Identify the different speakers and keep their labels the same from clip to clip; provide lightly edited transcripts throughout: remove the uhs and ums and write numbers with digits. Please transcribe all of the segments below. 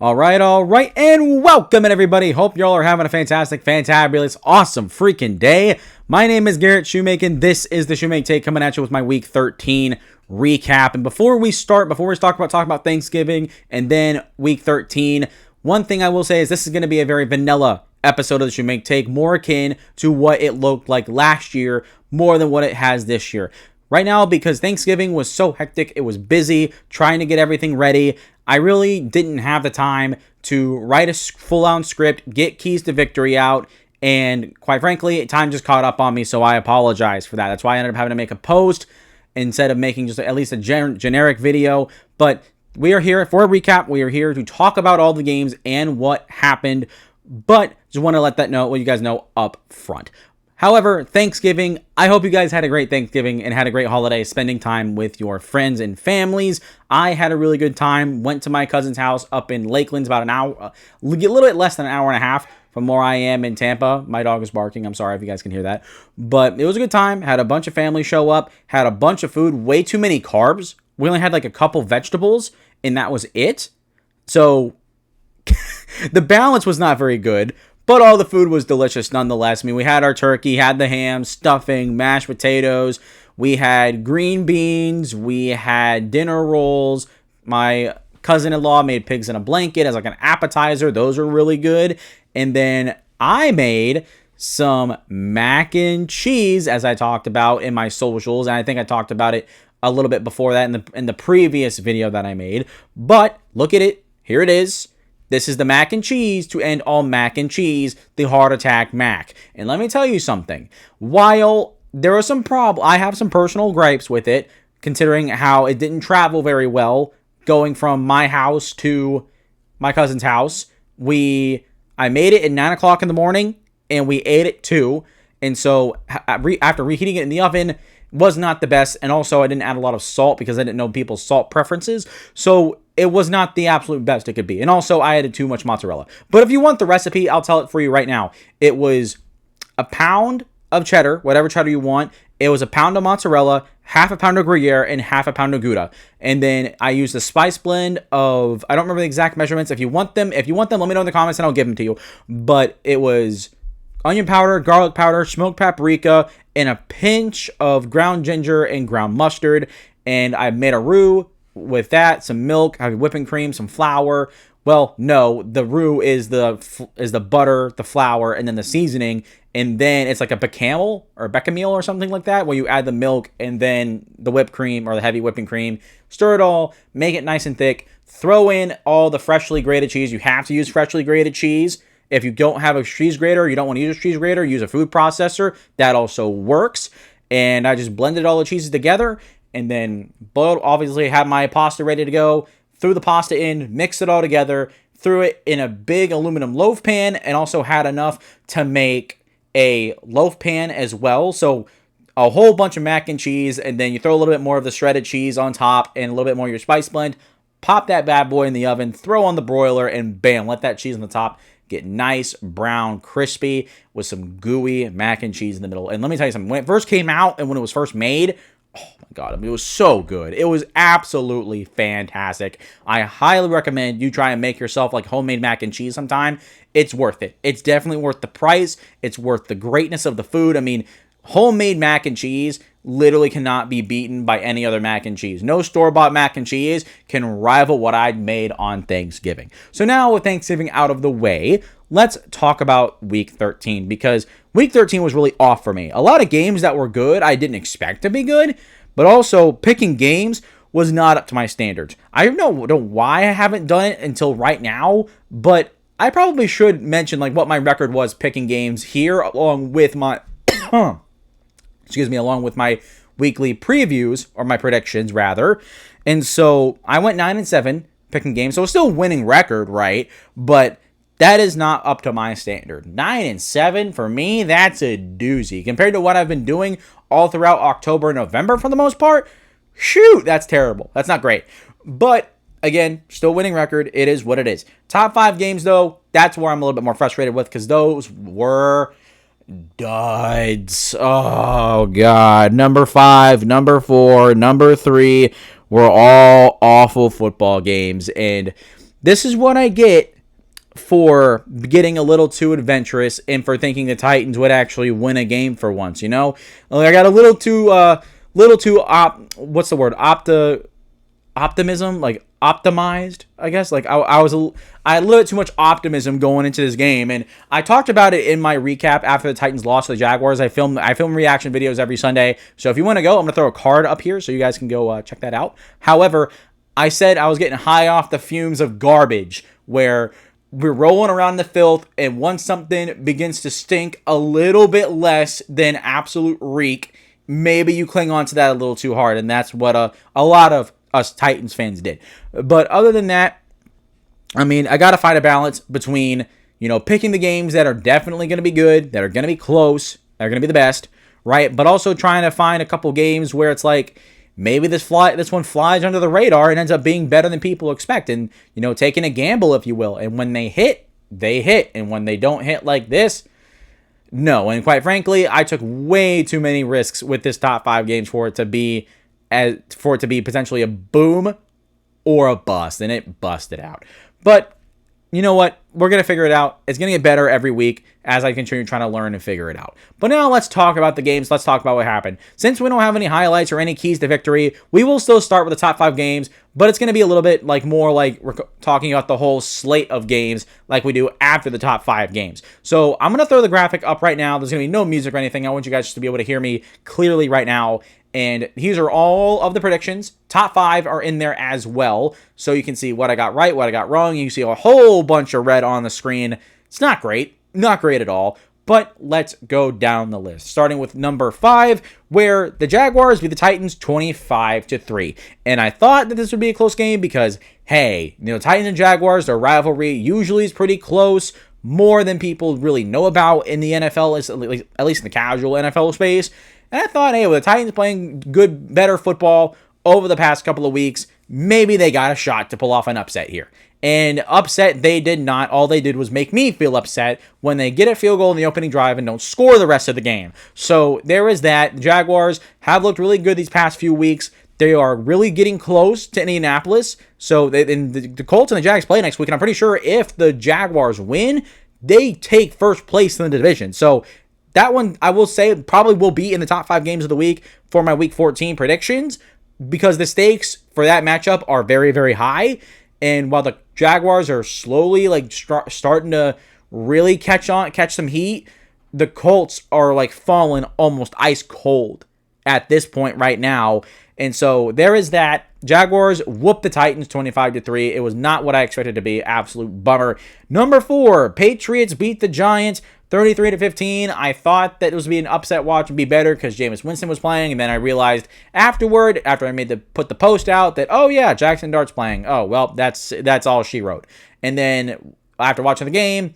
Speaker 1: All right, and welcome everybody. Hope y'all are having a fantastic, fantabulous, awesome freaking day. My name is Garrett Shoemaker. This is the Shoemaker Take coming at you with my Week 13 recap. And before we talk about Thanksgiving and then Week 13, one thing I will say is this is going to be a very vanilla episode of the Shoemaker Take, more akin to what it looked like last year, more than what it has this year. Right now, because Thanksgiving was so hectic, it was busy trying to get everything ready. I really didn't have the time to write a full-on script, get Keys to Victory out, and quite frankly, time just caught up on me, so I apologize for that. That's why I ended up having to make a post instead of making just at least a generic video. But we are here for a recap. We are here to talk about all the games and what happened, but just want to let you guys know up front. However, Thanksgiving, I hope you guys had a great Thanksgiving and had a great holiday spending time with your friends and families. I had a really good time. Went to my cousin's house up in Lakeland, about an hour, a little bit less than an hour and a half from where I am in Tampa. My dog is barking. I'm sorry if you guys can hear that. But it was a good time. Had a bunch of family show up. Had a bunch of food. Way too many carbs. We only had like a couple vegetables, and that was it. So the balance was not very good. But all the food was delicious nonetheless. I mean, we had our turkey, had the ham, stuffing, mashed potatoes. We had green beans. We had dinner rolls. My cousin-in-law made pigs in a blanket as like an appetizer. Those were really good. And then I made some mac and cheese, as I talked about in my socials. And I think I talked about it a little bit before that in the previous video that I made. But look at it. Here it is. This is the mac and cheese to end all mac and cheese, the heart attack mac. And let me tell you something. While there are some I have some personal gripes with it, considering how it didn't travel very well going from my house to my cousin's house. I made it at 9 o'clock in the morning and we ate it too. And so after reheating it in the oven, was not the best. And also I didn't add a lot of salt because I didn't know people's salt preferences. So it was not the absolute best it could be. And also I added too much mozzarella. But if you want the recipe, I'll tell it for you right now. It was a pound of cheddar, whatever cheddar you want. It was a pound of mozzarella, half a pound of Gruyere, and half a pound of Gouda. And then I used a spice blend of, I don't remember the exact measurements. If you want them, let me know in the comments and I'll give them to you. But it was onion powder, garlic powder, smoked paprika, and a pinch of ground ginger and ground mustard. And I made a roux with that, some milk, whipping cream, some flour. Well, no, the roux is the butter, the flour, and then the seasoning. And then it's like a bechamel or something like that, where you add the milk and then the whipped cream or the heavy whipping cream. Stir it all, make it nice and thick. Throw in all the freshly grated cheese. You have to use freshly grated cheese. If you don't have a cheese grater, you don't want to use a cheese grater, use a food processor. That also works. And I just blended all the cheeses together and then boiled. Obviously, had my pasta ready to go. Threw the pasta in, mixed it all together, threw it in a big aluminum loaf pan, and also had enough to make a loaf pan as well. So a whole bunch of mac and cheese, and then you throw a little bit more of the shredded cheese on top and a little bit more of your spice blend. Pop that bad boy in the oven, throw on the broiler, and bam, let that cheese on the top get nice, brown, crispy with some gooey mac and cheese in the middle. And let me tell you something. When it first came out and when it was first made, oh my God, I mean, it was so good. It was absolutely fantastic. I highly recommend you try and make yourself like homemade mac and cheese sometime. It's worth it. It's definitely worth the price. It's worth the greatness of the food. I mean, homemade mac and cheese literally cannot be beaten by any other mac and cheese. No store-bought mac and cheese can rival what I made on Thanksgiving. So now with Thanksgiving out of the way, let's talk about Week 13, because Week 13 was really off for me. A lot of games that were good, I didn't expect to be good, but also picking games was not up to my standards. I don't know why I haven't done it until right now, but I probably should mention like what my record was picking games here along with my along with my weekly previews, or my predictions rather. And so I went 9-7 picking games. So it's still a winning record, right? But that is not up to my standard. 9-7 for me, that's a doozy. Compared to what I've been doing all throughout October and November for the most part, shoot, that's terrible. That's not great. But again, still winning record. It is what it is. Top 5 games though, that's where I'm a little bit more frustrated with, because those were duds. Oh God. Number 5, number 4, number 3 were all awful football games. And This is what I get for getting a little too adventurous and for thinking the Titans would actually win a game for once, you know? I got a little too what's the word? Optimism, like optimized, I guess. Like I had a little bit too much optimism going into this game, and I talked about it in my recap after the Titans lost to the Jaguars. I film reaction videos every Sunday, so if you want to go, I'm gonna throw a card up here so you guys can go check that out. However, I said I was getting high off the fumes of garbage, where we're rolling around in the filth, and once something begins to stink a little bit less than absolute reek, maybe you cling on to that a little too hard, and that's what a lot of us Titans fans did. But other than that, I mean, I got to find a balance between, picking the games that are definitely going to be good, that are going to be close, that are going to be the best, right? But also trying to find a couple games where it's like, maybe this one flies under the radar and ends up being better than people expect, and, taking a gamble, if you will. And when they hit, they hit. And when they don't hit like this, no. And quite frankly, I took way too many risks with this top 5 games for it to be potentially a boom or a bust, and it busted out. But you know what? We're going to figure it out. It's going to get better every week as I continue trying to learn and figure it out. But now let's talk about the games. Let's talk about what happened. Since we don't have any highlights or any keys to victory, we will still start with the top 5 games, but it's going to be a little bit more like we're talking about the whole slate of games like we do after the top 5 games. So I'm going to throw the graphic up right now. There's going to be no music or anything. I want you guys just to be able to hear me clearly right now. And these are all of the predictions. Top 5 are in there as well. So you can see what I got right, what I got wrong. You see a whole bunch of red on the screen. It's not great. Not great at all. But let's go down the list. Starting with number 5, where the Jaguars beat the Titans 25-3. And I thought that this would be a close game because, hey, Titans and Jaguars, their rivalry usually is pretty close. More than people really know about in the NFL, at least in the casual NFL space. And I thought, hey, with the Titans playing better football over the past couple of weeks, maybe they got a shot to pull off an upset here. And upset they did not. All they did was make me feel upset when they get a field goal in the opening drive and don't score the rest of the game. So there is that. The Jaguars have looked really good these past few weeks. They are really getting close to Indianapolis. So the Colts and the Jags play next week. And I'm pretty sure if the Jaguars win, they take first place in the division. So that one, I will say, probably will be in the top 5 games of the week for my Week 14 predictions because the stakes for that matchup are very, very high. And while the Jaguars are slowly starting to really catch some heat, the Colts are falling almost ice cold at this point right now. And so there is that. Jaguars whooped the Titans 25-3. It was not what I expected to be. Absolute bummer. Number 4, Patriots beat the Giants 33-15. I thought that it was be an upset watch and be better because Jameis Winston was playing, and then I realized afterward, after I put the post out, that Jackson Dart's playing. Oh well, that's all she wrote. And then after watching the game,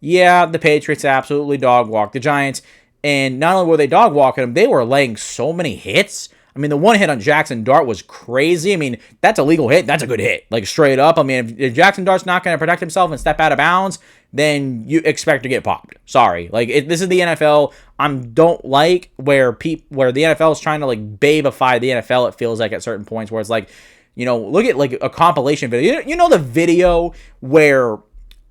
Speaker 1: the Patriots absolutely dog walked the Giants, and not only were they dog walking them, they were laying so many hits. I mean, the one hit on Jackson Dart was crazy. I mean, that's a legal hit. That's a good hit. Straight up. I mean, if Jackson Dart's not going to protect himself and step out of bounds, then you expect to get popped. Sorry. This is the NFL. I don't like where the NFL is trying to, babeify the NFL, it feels like, at certain points where it's look at, a compilation video. You know the video where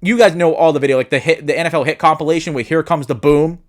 Speaker 1: you guys know all the video, the NFL hit compilation with Here Comes the Boom?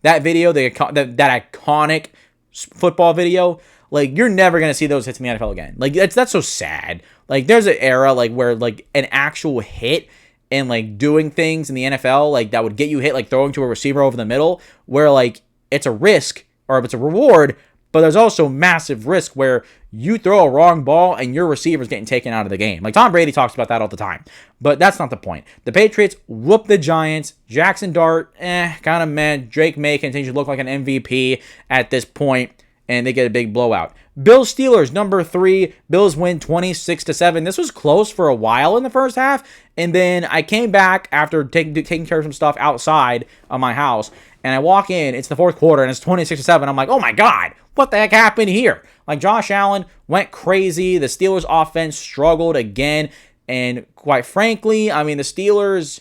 Speaker 1: That video, that iconic football video. You're never going to see those hits in the NFL again. That's so sad. There's an era, where, an actual hit and, doing things in the NFL, that would get you hit, throwing to a receiver over the middle, where, it's a risk, or it's a reward, but there's also massive risk where you throw a wrong ball and your receiver's getting taken out of the game. Tom Brady talks about that all the time. But that's not the point. The Patriots whoop the Giants. Jackson Dart, kind of meh. Drake May continues to look like an MVP at this point, and they get a big blowout. Bills Steelers, number 3. Bills win 26-7. This was close for a while in the first half, and then I came back after taking care of some stuff outside of my house, and I walk in. It's the fourth quarter, and it's 26-7. I'm like, oh my God, what the heck happened here? Josh Allen went crazy. The Steelers offense struggled again, and quite frankly, the Steelers,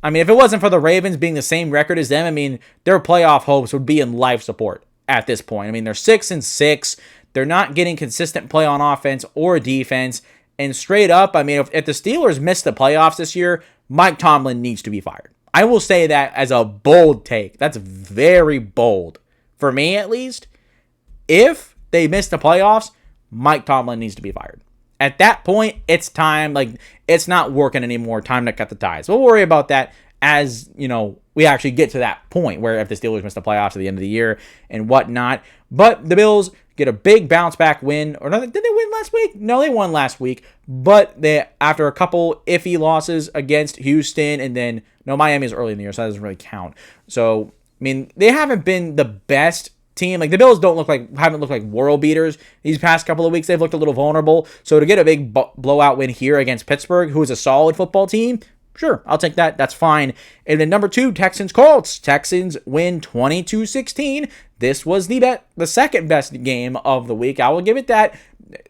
Speaker 1: if it wasn't for the Ravens being the same record as them, their playoff hopes would be in life support at this point. They're 6-6. They're not getting consistent play on offense or defense, And straight up, I mean, if the Steelers miss the playoffs this year, Mike Tomlin needs to be fired. I will say that as a bold take. That's very bold. For me, at least. If they miss the playoffs, Mike Tomlin needs to be fired. At that point, it's time. Like, it's not working anymore. Time to cut the ties. We'll worry about that as, we actually get to that point where if the Steelers miss the playoffs at the end of the year and whatnot. But the Bills get a big bounce back win. Or did they win last week? No, they won last week. But after a couple iffy losses against Houston, and then, Miami's early in the year, so that doesn't really count. So, I mean, they haven't been the best team. Like, the Bills haven't looked like world beaters these past couple of weeks. They've looked a little vulnerable. So to get a big blowout win here against Pittsburgh, who is a solid football team, sure, I'll take that. That's fine. And then number 2, Texans-Colts. Texans win 22-16. This was the second best game of the week. I will give it that.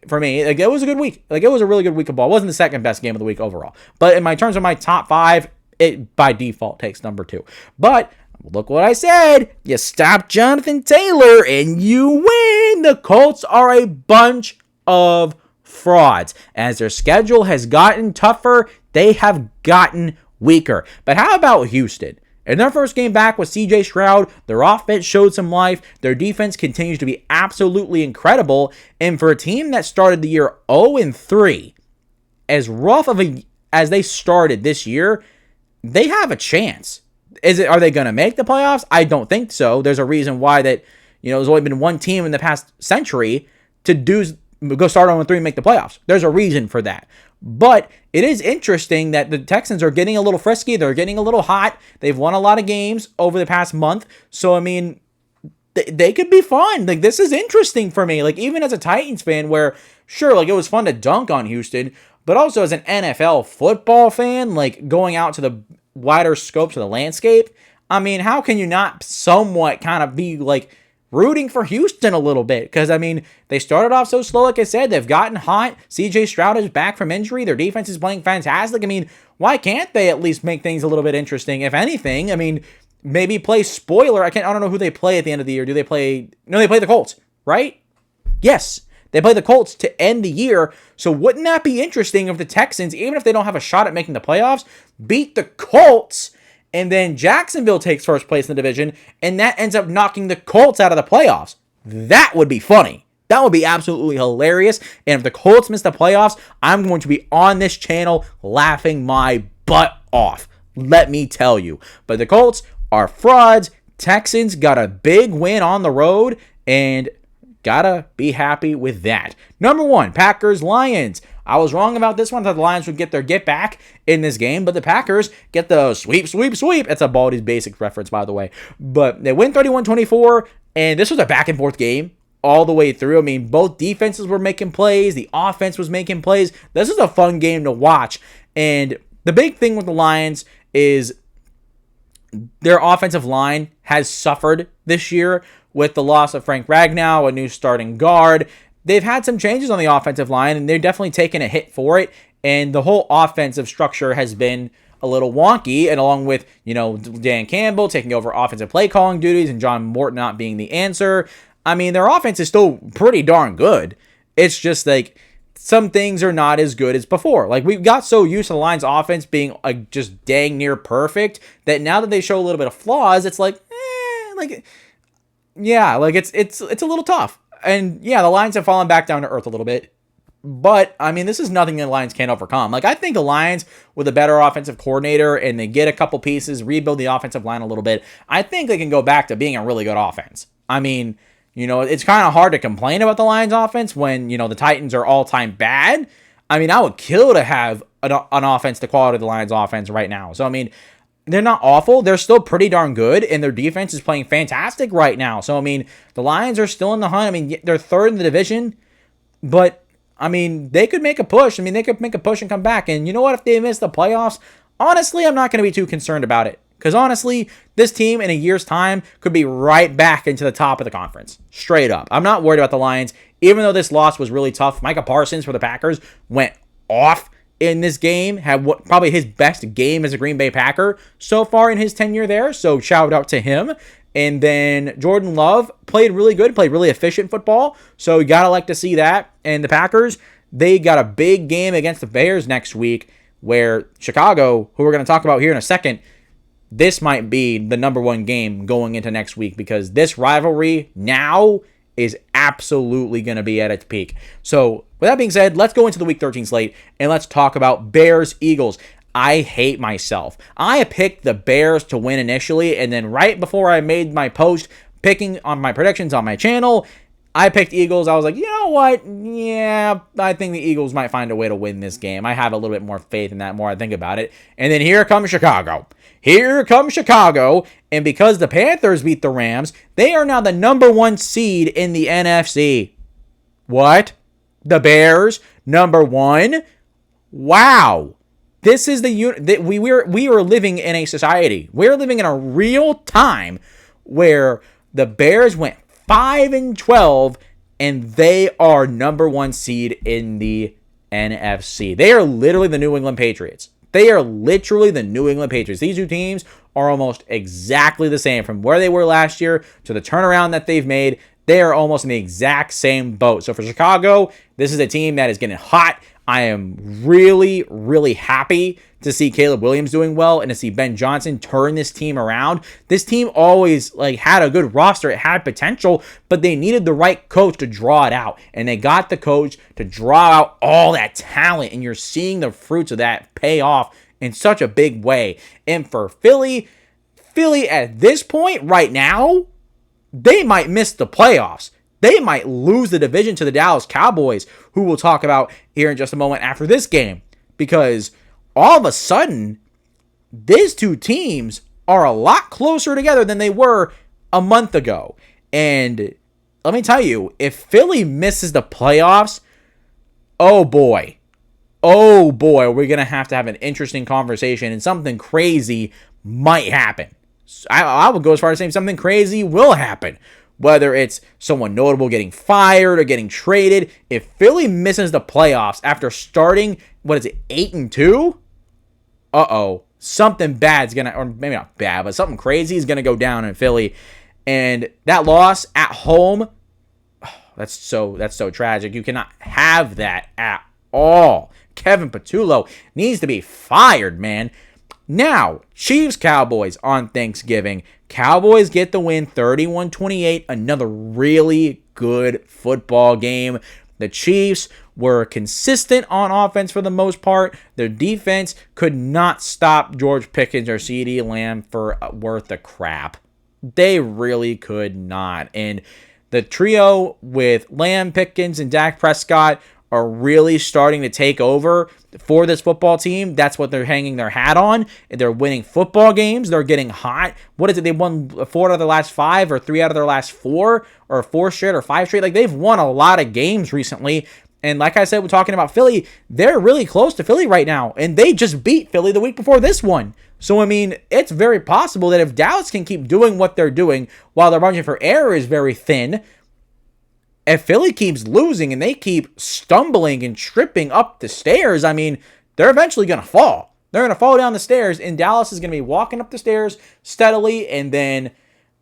Speaker 1: For me, like, it was a good week. Like, it was a really good week of ball. It wasn't the second best game of the week overall. But in terms of my top 5, it by default takes number 2. But look what I said. You stop Jonathan Taylor and you win. The Colts are a bunch of frauds. As their schedule has gotten tougher, they have gotten weaker. But how about Houston? In their first game back with C.J. Stroud, their offense showed some life. Their defense continues to be absolutely incredible. And for a team that started the year 0-3, as rough as they started this year, they have a chance. Are they going to make the playoffs? I don't think so. There's a reason why that, there's only been one team in the past century to go start 0-3 and make the playoffs. There's a reason for that. But it is interesting that the Texans are getting a little frisky. They're getting a little hot. They've won a lot of games over the past month. So, I mean, they could be fun. Like, this is interesting for me. Like, even as a Titans fan where, sure, like, it was fun to dunk on Houston, but also as an NFL football fan, like, going out to the wider scopes of the landscape, I mean, how can you not somewhat kind of be, like, rooting for Houston a little bit? Because, I mean, they started off so slow, like I said. They've gotten hot. C.J. Stroud is back from injury. Their defense is playing fantastic. I mean, why can't they at least make things a little bit interesting? If anything, I mean, maybe play spoiler. I don't know who they play at the end of the year. They play the Colts, right? Yes. They play the Colts to end the year. So wouldn't that be interesting if the Texans, even if they don't have a shot at making the playoffs, beat the Colts, and then Jacksonville takes first place in the division, and that ends up knocking the Colts out of the playoffs? That would be funny. That would be absolutely hilarious. And if the Colts miss the playoffs, I'm going to be on this channel laughing my butt off. Let me tell you. But the Colts are frauds. Texans got a big win on the road, and gotta be happy with that. Number 1, Packers-Lions. I was wrong about this one. I thought the Lions would get their get back in this game, but the Packers get the sweep. It's a Baldy's Basics reference, by the way. But they win 31-24, and this was a back-and-forth game all the way through. I mean, both defenses were making plays. The offense was making plays. This is a fun game to watch. And the big thing with the Lions is their offensive line has suffered this year with the loss of Frank Ragnow, a new starting guard. They've had some changes on the offensive line, and they're definitely taking a hit for it. And the whole offensive structure has been a little wonky, and along with, Dan Campbell taking over offensive play calling duties and John Morton not being the answer, I mean, their offense is still pretty darn good. It's just like some things are not as good as before. Like, we got so used to the Lions offense being just dang near perfect that now that they show a little bit of flaws, it's like, yeah, like it's a little tough. And yeah, the Lions have fallen back down to earth a little bit. But, I mean, this is nothing the Lions can't overcome. Like, I think the Lions, with a better offensive coordinator, and they get a couple pieces, rebuild the offensive line a little bit, I think they can go back to being a really good offense. I mean, it's kind of hard to complain about the Lions offense when, the Titans are all-time bad. I mean, I would kill to have an offense the quality of the Lions offense right now. So, I mean, they're not awful. They're still pretty darn good, and their defense is playing fantastic right now. So, I mean, the Lions are still in the hunt. I mean, they're third in the division, but, I mean, they could make a push. I mean, they could make a push and come back. And you know what? If they miss the playoffs, honestly, I'm not going to be too concerned about it. Because, honestly, this team in a year's time could be right back into the top of the conference. Straight up. I'm not worried about the Lions. Even though this loss was really tough, Micah Parsons for the Packers went off in this game, had probably his best game as a Green Bay Packer so far in his tenure there, so shout out to him. And then Jordan Love played really good, played really efficient football, so you gotta like to see that. And the Packers, They got a big game against the Bears next week where Chicago, who we're going to talk about here in a second, this might be the number one game going into next week because this rivalry now is absolutely going to be at its peak. So with that being said, let's go into the Week 13 slate and let's talk about Bears-Eagles. I hate myself. I picked the Bears to win initially, and then right before I made my post picking on my predictions on my channel, I picked Eagles. I was like, you know what? Yeah, I think the Eagles might find a way to win this game. I have a little bit more faith in that the more I think about it. And then here comes Chicago. Here comes Chicago. And because the Panthers beat the Rams, they are now the number one seed in the NFC. What? The Bears, number one? Wow. This is we are living in a society. We're living in a real time where the Bears went 5-12 and they are number one seed in the NFC. They are literally the New England Patriots. They are literally the New England Patriots. These two teams are almost exactly the same from where they were last year to the turnaround that they've made. They are almost in the exact same boat. So for Chicago, this is a team that is getting hot. I am really, really happy to see Caleb Williams doing well and to see Ben Johnson turn this team around. This team always had a good roster. It had potential, but they needed the right coach to draw it out. And they got the coach to draw out all that talent. And you're seeing the fruits of that pay off in such a big way. And for Philly at this point right now, they might miss the playoffs. They might lose the division to the Dallas Cowboys, who we'll talk about here in just a moment after this game. Because all of a sudden, these two teams are a lot closer together than they were a month ago. And let me tell you, if Philly misses the playoffs, oh boy, we're going to have an interesting conversation and something crazy might happen. I would go as far as saying something crazy will happen. Whether it's someone notable getting fired or getting traded. If Philly misses the playoffs after starting, 8-2? Something bad's going to, or maybe not bad, but something crazy is going to go down in Philly. And that loss at home, that's so tragic. You cannot have that at all. Kevin Patullo needs to be fired, man. Now, Chiefs-Cowboys on Thanksgiving. Cowboys get the win 31-28. Another really good football game. The Chiefs were consistent on offense for the most part. Their defense could not stop George Pickens or CeeDee Lamb for worth a crap. They really could not. And the trio with Lamb, Pickens, and Dak Prescott are really starting to take over for this football team. That's what they're hanging their hat on. They're winning football games. They're getting hot. What is it? They won 4 out of their last 5 or 3 out of their last 4 or 4 straight or 5 straight. They've won a lot of games recently. And like I said, we're talking about Philly. They're really close to Philly right now. And they just beat Philly the week before this one. So, I mean, it's very possible that if Dallas can keep doing what they're doing while their margin for error is very thin, if Philly keeps losing and they keep stumbling and tripping up the stairs, I mean, they're eventually going to fall. They're going to fall down the stairs, and Dallas is going to be walking up the stairs steadily, and then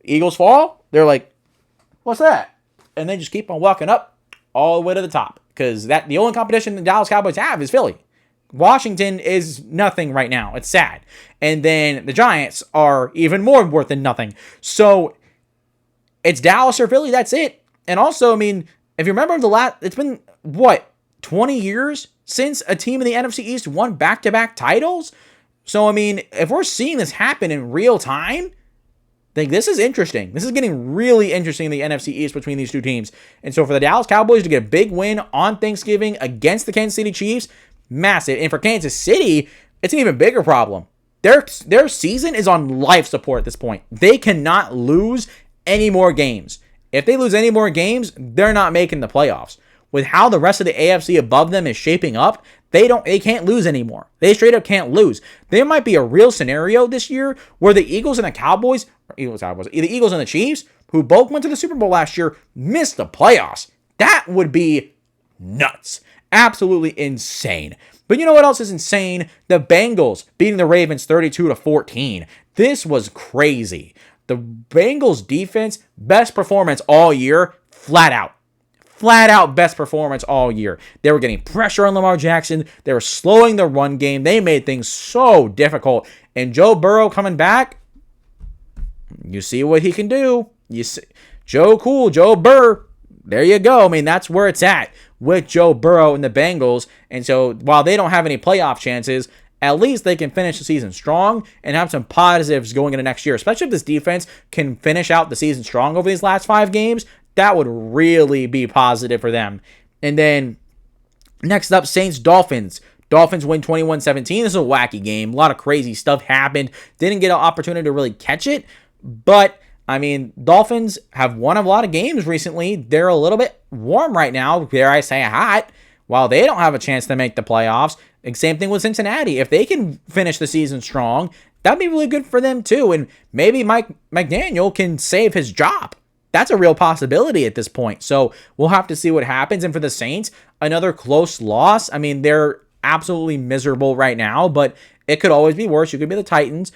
Speaker 1: Eagles fall. They're like, what's that? And they just keep on walking up all the way to the top, because the only competition the Dallas Cowboys have is Philly. Washington is nothing right now. It's sad. And then the Giants are even more worth than nothing. So it's Dallas or Philly. That's it. And also, I mean, if you remember it's been, 20 years since a team in the NFC East won back-to-back titles? So, I mean, if we're seeing this happen in real time, I think this is interesting. This is getting really interesting in the NFC East between these two teams. And so for the Dallas Cowboys to get a big win on Thanksgiving against the Kansas City Chiefs, massive. And for Kansas City, it's an even bigger problem. Their season is on life support at this point. They cannot lose any more games. If they lose any more games, they're not making the playoffs. With how the rest of the AFC above them is shaping up, they can't lose anymore. They straight up can't lose. There might be a real scenario this year where the Eagles and the the Eagles and the Chiefs, who both went to the Super Bowl last year, missed the playoffs. That would be nuts. Absolutely insane. But you know what else is insane? The Bengals beating the Ravens 32-14. This was crazy. The Bengals defense, best performance all year, flat out. flat out best performance all year. They were getting pressure on Lamar Jackson. They were slowing the run game. They made things so difficult. And Joe Burrow coming back, you see what he can do. You see, Joe Burr. There you go. I mean, that's where it's at with Joe Burrow and the Bengals. And so while they don't have any playoff chances, at least they can finish the season strong and have some positives going into next year, especially if this defense can finish out the season strong over these last 5 games. That would really be positive for them. And then next up, Saints-Dolphins. Dolphins win 21-17. This is a wacky game. A lot of crazy stuff happened. Didn't get an opportunity to really catch it. But, I mean, Dolphins have won a lot of games recently. They're a little bit warm right now. Dare I say hot. While they don't have a chance to make the playoffs. Same thing with Cincinnati. If they can finish the season strong, that'd be really good for them too. And maybe Mike McDaniel can save his job. That's a real possibility at this point. So we'll have to see what happens. And for the Saints, another close loss. I mean, they're absolutely miserable right now, but it could always be worse. You could be the Titans.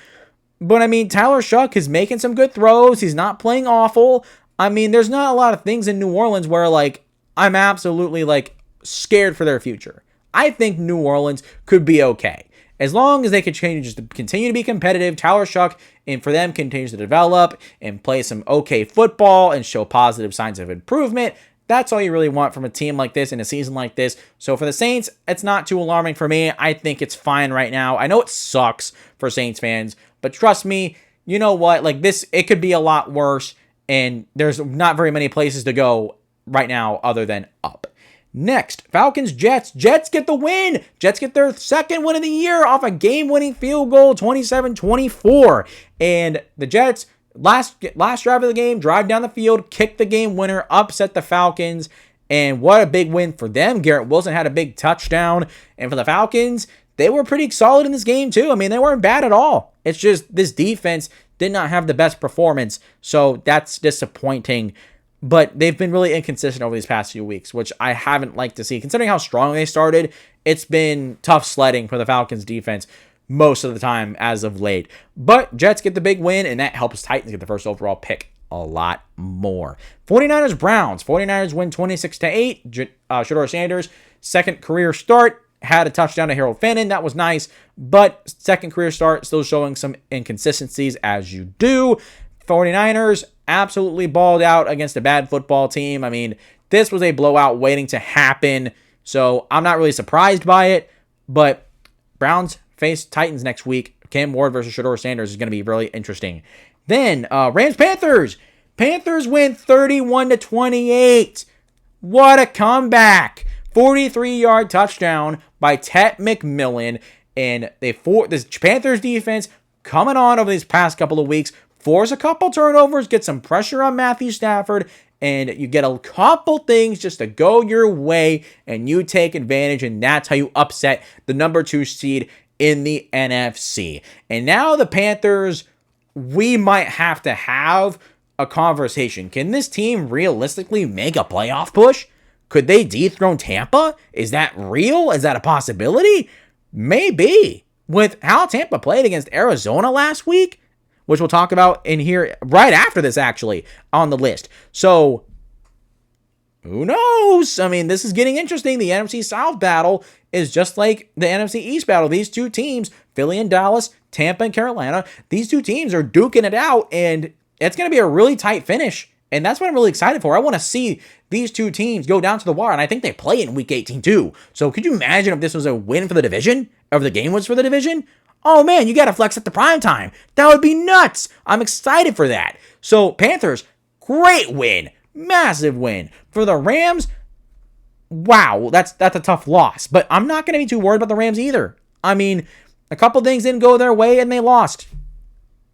Speaker 1: But I mean, Tyler Shuck is making some good throws. He's not playing awful. I mean, there's not a lot of things in New Orleans where like I'm absolutely like scared for their future. I think New Orleans could be okay. As long as they can continue to be competitive, Tyler Shuck, and for them continues to develop and play some okay football and show positive signs of improvement. That's all you really want from a team like this in a season like this. So for the Saints, it's not too alarming for me. I think it's fine right now. I know it sucks for Saints fans, but trust me, you know what? Like this, it could be a lot worse, and there's not very many places to go right now other than up. Next, Falcons-Jets. Jets get the win. Jets get their second win of the year off a game-winning field goal, 27-24. And the Jets, last drive of the game, drive down the field, kick the game winner, upset the Falcons. And what a big win for them. Garrett Wilson had a big touchdown. And for the Falcons, they were pretty solid in this game too. I mean, they weren't bad at all. It's just this defense did not have the best performance. So that's disappointing. But they've been really inconsistent over these past few weeks, which I haven't liked to see. Considering how strong they started, it's been tough sledding for the Falcons defense most of the time as of late. But Jets get the big win, and that helps Titans get the first overall pick a lot more. 49ers-Browns. 49ers win 26-8. Shedeur Sanders, second career start, had a touchdown to Harold Fannin. That was nice, but second career start, still showing some inconsistencies as you do. 49ers absolutely balled out against a bad football team. I mean, this was a blowout waiting to happen, so I'm not really surprised by it, but Browns face Titans next week. Cam Ward versus Shedeur Sanders is going to be really interesting. Then, Rams-Panthers. Panthers win 31-28. What a comeback. 43-yard touchdown by Tet McMillan, and this Panthers defense coming on over these past couple of weeks, force a couple turnovers, get some pressure on Matthew Stafford, and you get a couple things just to go your way, and you take advantage, and that's how you upset the number 2 seed in the NFC. And now the Panthers, we might have to have a conversation. Can this team realistically make a playoff push? Could they dethrone Tampa? Is that real? Is that a possibility? Maybe. With how Tampa played against Arizona last week, which we'll talk about in here right after this, actually, on the list. So, who knows? I mean, this is getting interesting. The NFC South battle is just like the NFC East battle. These two teams, Philly and Dallas, Tampa and Carolina, these two teams are duking it out, and it's going to be a really tight finish. And that's what I'm really excited for. I want to see these two teams go down to the wire, and I think they play in Week 18 too. So could you imagine if this was a win for the division? Or if the game was for the division? Oh man, you got to flex at the prime time. That would be nuts. I'm excited for that. So Panthers, great win. Massive win. For the Rams, wow, that's a tough loss. But I'm not going to be too worried about the Rams either. I mean, a couple things didn't go their way and they lost.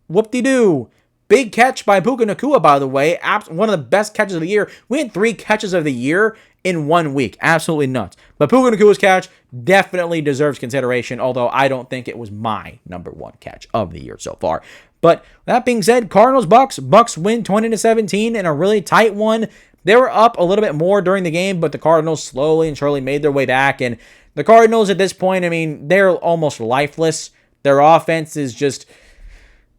Speaker 1: Whoop-de-doo. Big catch by Puka Nacua, by the way. One of the best catches of the year. We had 3 catches of the year in 1 week. Absolutely nuts. But Puka Nacua's catch definitely deserves consideration, although I don't think it was my number 1 catch of the year so far. But that being said, Cardinals-Bucks. Bucks win 20-17 in a really tight one. They were up a little bit more during the game, but the Cardinals slowly and surely made their way back. And the Cardinals at this point, I mean, they're almost lifeless. Their offense is just...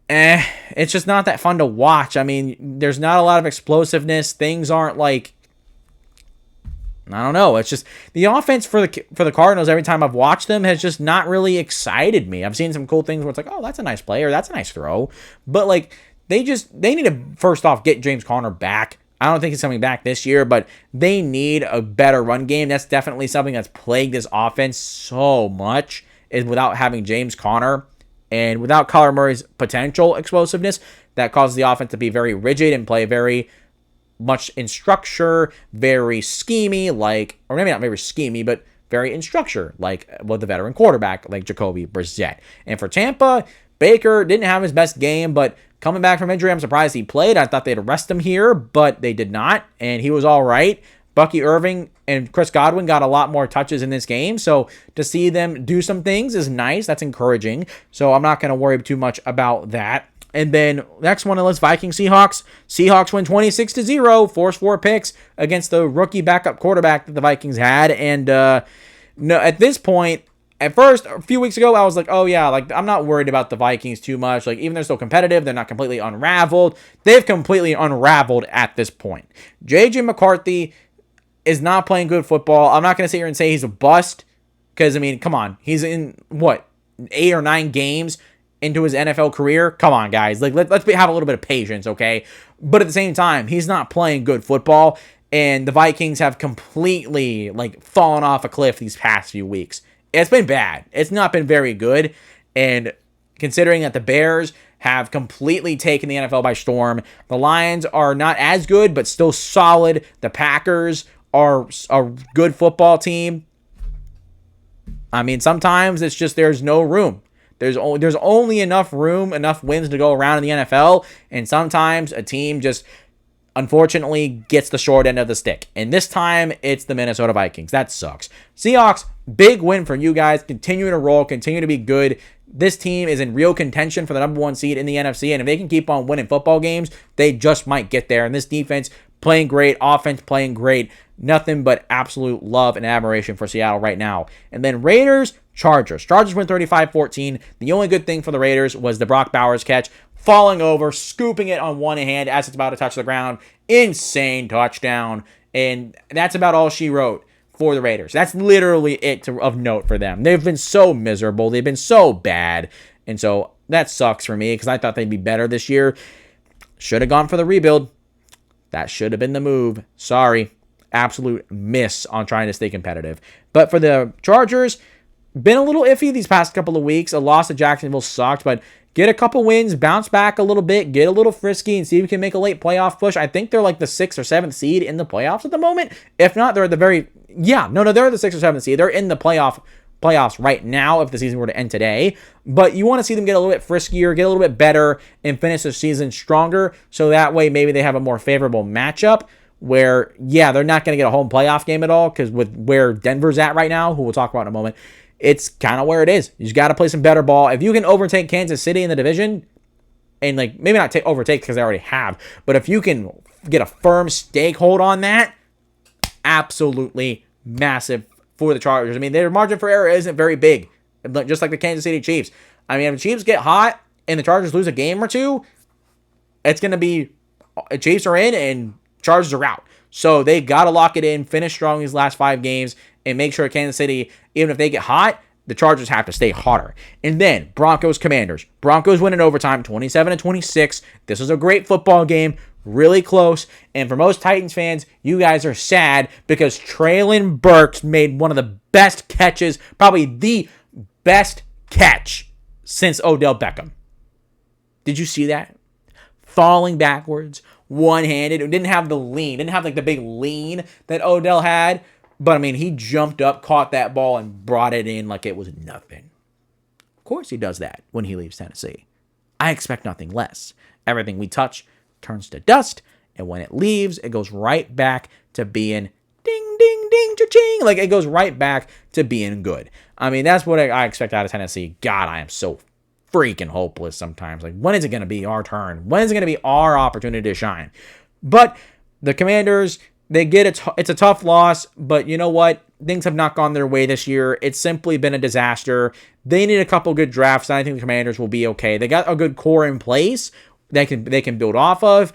Speaker 1: it's just not that fun to watch. I mean, there's not a lot of explosiveness. Things aren't like I don't know. It's just the offense for the Cardinals every time I've watched them has just not really excited me. I've seen some cool things where it's like, oh, that's a nice play or that's a nice throw. But like they need to first off get James Conner back. I don't think he's coming back this year, but they need a better run game. That's definitely something that's plagued this offense so much, is without having James Conner and without Kyler Murray's potential explosiveness, that causes the offense to be very rigid and play very much in structure, very schemey, like, or maybe not very schemey, but very in structure, like with the veteran quarterback, like Jacoby Brissett. And for Tampa, Baker didn't have his best game, but coming back from injury, I'm surprised he played. I thought they'd arrest him here, but they did not, and he was all right. Bucky Irving and Chris Godwin got a lot more touches in this game, so to see them do some things is nice. That's encouraging, so I'm not going to worry too much about that. And then next one on the list, Vikings Seahawks. Seahawks win 26-0, forced 4 picks against the rookie backup quarterback that the Vikings had. And no, at this point, at first, a few weeks ago, I was like, oh yeah, like I'm not worried about the Vikings too much. Like even they're still competitive, they're not completely unraveled. They've completely unraveled at this point. JJ McCarthy is not playing good football. I'm not going to sit here and say he's a bust because, I mean, come on. He's in, what, 8 or 9 games into his NFL career? Come on, guys. Like, let's have a little bit of patience, okay? But at the same time, he's not playing good football, and the Vikings have completely, like, fallen off a cliff these past few weeks. It's been bad. It's not been very good, and considering that the Bears have completely taken the NFL by storm, the Lions are not as good, but still solid. The Packers are a good football team. I mean, sometimes it's just there's no room. There's only enough room, enough wins to go around in the NFL, and sometimes a team just unfortunately gets the short end of the stick. And this time, it's the Minnesota Vikings. That sucks. Seahawks, big win for you guys. Continue to roll, continue to be good. This team is in real contention for the number 1 seed in the NFC, and if they can keep on winning football games, they just might get there. And this defense playing great, offense playing great. Nothing but absolute love and admiration for Seattle right now. And then Raiders, Chargers. Chargers win 35-14. The only good thing for the Raiders was the Brock Bowers catch, falling over, scooping it on one hand as it's about to touch the ground. Insane touchdown. And that's about all she wrote for the Raiders. That's literally it of note for them. They've been so miserable. They've been so bad. And so that sucks for me because I thought they'd be better this year. Should have gone for the rebuild. That should have been the move. Sorry. Absolute miss on trying to stay competitive. But for the Chargers, been a little iffy these past couple of weeks. A loss to Jacksonville sucked, but get a couple wins, bounce back a little bit, get a little frisky, and see if we can make a late playoff push. I think they're like the 6th or 7th seed in the playoffs at the moment. If not, they're at the they're the 6th or 7th seed. They're in the playoffs right now if the season were to end today. But you want to see them get a little bit friskier, get a little bit better, and finish the season stronger, so that way maybe they have a more favorable matchup where, yeah, they're not going to get a home playoff game at all because with where Denver's at right now, who we'll talk about in a moment, it's kind of where it is. You got to play some better ball. If you can overtake Kansas City in the division, and like maybe not overtake because they already have, but if you can get a firm stakehold on that, absolutely massive for the Chargers. I mean, their margin for error isn't very big, just like the Kansas City Chiefs. I mean, if the Chiefs get hot and the Chargers lose a game or two, it's going to be Chiefs are in and Chargers are out. So they got to lock it in, finish strong these last 5 games, and make sure Kansas City, even if they get hot, the Chargers have to stay hotter. And then Broncos Commanders. Broncos win in overtime, 27-26. This was a great football game, really close. And for most Titans fans, you guys are sad because Traylon Burks made one of the best catches, probably the best catch since Odell Beckham. Did you see that? Falling backwards, one-handed. It didn't have the lean. Didn't have like the big lean that Odell had. But, I mean, he jumped up, caught that ball, and brought it in like it was nothing. Of course he does that when he leaves Tennessee. I expect nothing less. Everything we touch turns to dust, and when it leaves, it goes right back to being ding, ding, ding, cha-ching. Like, it goes right back to being good. I mean, that's what I expect out of Tennessee. God, I am so freaking hopeless sometimes. Like, when is it going to be our turn? When is it going to be our opportunity to shine? But the Commanders, they get it's a tough loss, but you know what? Things have not gone their way this year. It's simply been a disaster. They need a couple good drafts, and I think the Commanders will be okay. They got a good core in place they can build off of.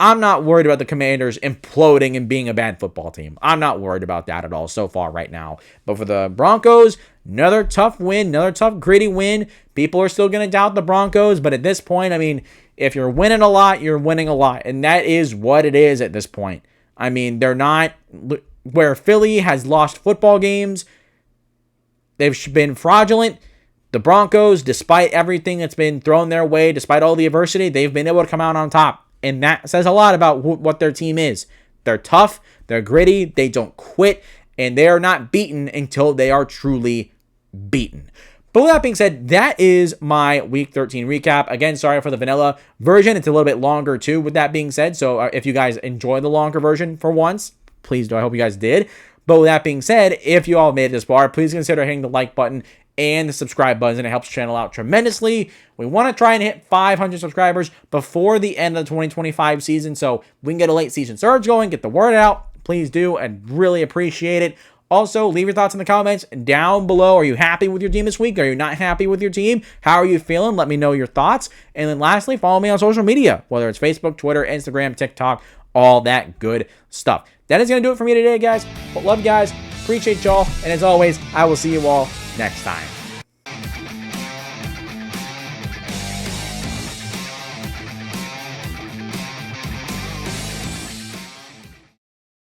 Speaker 1: I'm not worried about the Commanders imploding and being a bad football team. I'm not worried about that at all so far right now. But for the Broncos, another tough win, another tough, gritty win. People are still going to doubt the Broncos, but at this point, I mean, if you're winning a lot, you're winning a lot. And that is what it is at this point. I mean, they're not where Philly has lost football games. They've been fraudulent. The Broncos, despite everything that's been thrown their way, despite all the adversity, they've been able to come out on top. And that says a lot about what their team is. They're tough, they're gritty, they don't quit, and they are not beaten until they are truly beaten. But with that being said, that is my Week 13 recap. Again, sorry for the vanilla version. It's a little bit longer too, with that being said. So if you guys enjoy the longer version for once, please do. I hope you guys did. But with that being said, if you all made it this far, please consider hitting the like button and the subscribe button. It helps the channel out tremendously. We want to try and hit 500 subscribers before the end of the 2025 season, so we can get a late season surge going, get the word out. Please do. I'd really appreciate it. Also, leave your thoughts in the comments down below. Are you happy with your team this week? Are you not happy with your team? How are you feeling? Let me know your thoughts. And then lastly, follow me on social media, whether it's Facebook, Twitter, Instagram, TikTok, all that good stuff. That is going to do it for me today, guys. Love you guys. Appreciate y'all. And as always, I will see you all next time.